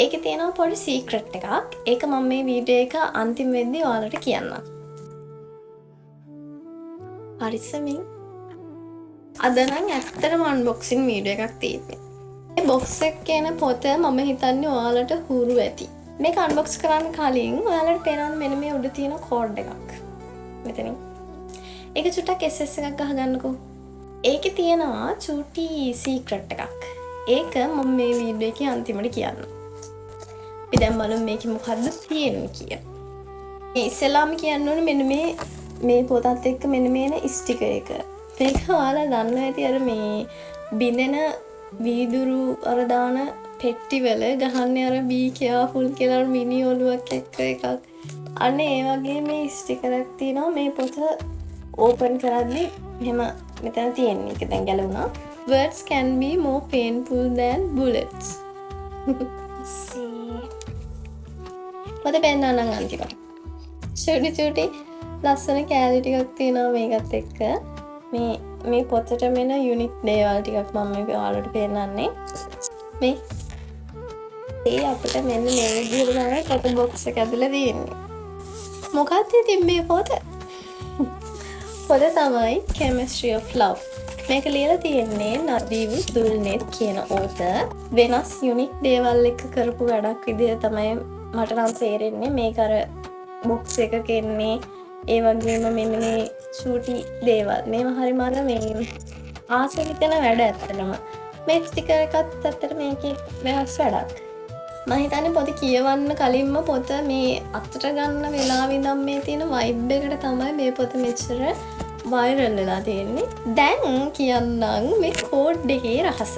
ඒකේ තියෙනවා පොඩි සීක්‍රට් එකක්. ඒක මම මේ වීඩියෝ එක අන්තිම වෙද්දී ඔයාලට කියන්නම්. හරිසමින් අද නම් ඇත්තටම අන්බොක්සින් වීඩියෝ එකක් තියෙන්නේ. මේ බොක්ස් එක කියන පොත මම හිතන්නේ ඔයාලට හුරු ඇති. මේක අන්බොක්ස් කරන්න කලින් ඔයාලට පේනවා මෙන්න මේ උඩ තියෙන කෝඩ් එකක්. මෙතනින්. ඒක චුට්ටක් SS එකක් ගහගන්නකෝ. ඒකේ තියෙනවා චූටි සීක්‍රට් එකක්. ඒක මම මේ වීඩියෝ එකේ අන්තිමට කියන්නම්. අපි දැන් බලමු මේකේ මොකද්ද තියෙන්නේ කියලා. මේ ඉස්සෙල්ලාම කියන්න ඕනේ මෙන්න මේ පොතත් එක්ක මෙන්න මේන ස්ටිකර් එක. මේක ඔයාලා දන්නවා ඇති අර මේ බින්දෙන වීදුරු අර දාන පෙට්ටි වල ගහන්නේ අර be careful කියලා මිනි ඔලුවක් එක්ක එකක්. අන්න ඒ වගේ මේ ස්ටිකර් එකක් තියෙනවා මේ පොත ඕපන් කරද්දී මෙහෙම මෙතන තියෙන එක දැන් ගැලවුණා. Words can be more painful than bullets. See. පොත පෙන්නන්න අන්තිමට. චුටි ලස්සන කෑලි ටිකක් තියෙනවා මේකත් එක්ක. මේ පොතට මෙන්න යුනික් දේවල් ටිකක් මම මේ ඔයාලට පෙන්නන්නේ. මේ අපිට මෙන්න මේ විදිහට තමයි පොත බොක්ස් එක ඇතුලේ තියෙන්නේ. මොකක්ද ඉතින් මේ පොත? පොත තමයි Chemistry of Love. මේක ලියලා තියෙන්නේ නදීව් දුල්නෙත් කියන ඕතර්. වෙනස් යුනික් දේවල් එක්ක කරපු වැඩක් විදිහට තමයි මට නම් තේරෙන්නේ. මේක අර බොක්ස් එකක එන්නේ ඒ වගේම මෙන්න මේ චූටි දේවල්. මේව හරිම අර මේ ආසෙ හිතෙන වැඩ ඇත්තටම. මේ ස්ටිකර් එකත් ඇත්තට මේකේ වෙනස් වැඩක්. මම හිතන්නේ පොත කියවන්න කලින්ම පොත මේ අතට ගන්න වෙලාවෙ ඉඳන් මේ තියෙන වයිබ් එකට තමයි මේ පොත මෙච්චර වයිරල් වෙලා තියෙන්නේ. දැන් කියන්නම් මේ කෝඩ් එකේ රහස.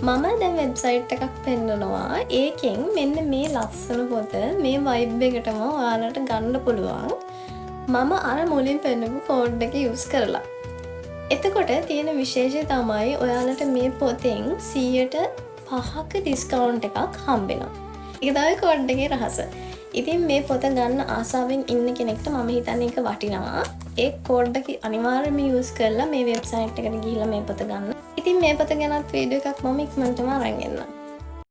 මම දැන් වෙබ්සයිට් එකක් පෙන්නනවා. ඒකෙන් මෙන්න මේ ලස්සන පොත මේ වයිබ් එකටම ඔයාලට ගන්න පුළුවන්. මම අර මුලින් පෙන්නපු කෝඩ් එක යූස් කරලා. එතකොට තියෙන විශේෂය තමයි ඔයාලට මේ පොතෙන් 100%ක ඩිස්කවුන්ට් එකක් හම්බෙනවා. ඒක තමයි කෝඩ් එකේ රහස. ඉතින් මේ පොත ගන්න ආසාවෙන් ඉන්න කෙනෙක්ට මම හිතන්නේ ඒක වටිනවා. ඒ කෝඩ් එක අනිවාර්යයෙන්ම යූස් කරලා මේ වෙබ්සයිට් එකට ගිහිල්ලා මේ පොත ගන්න. ඉතින් මේ පොත ගැනත් වීඩියෝ එකක් මම ඉක්මනටම අරන් එන්නම්.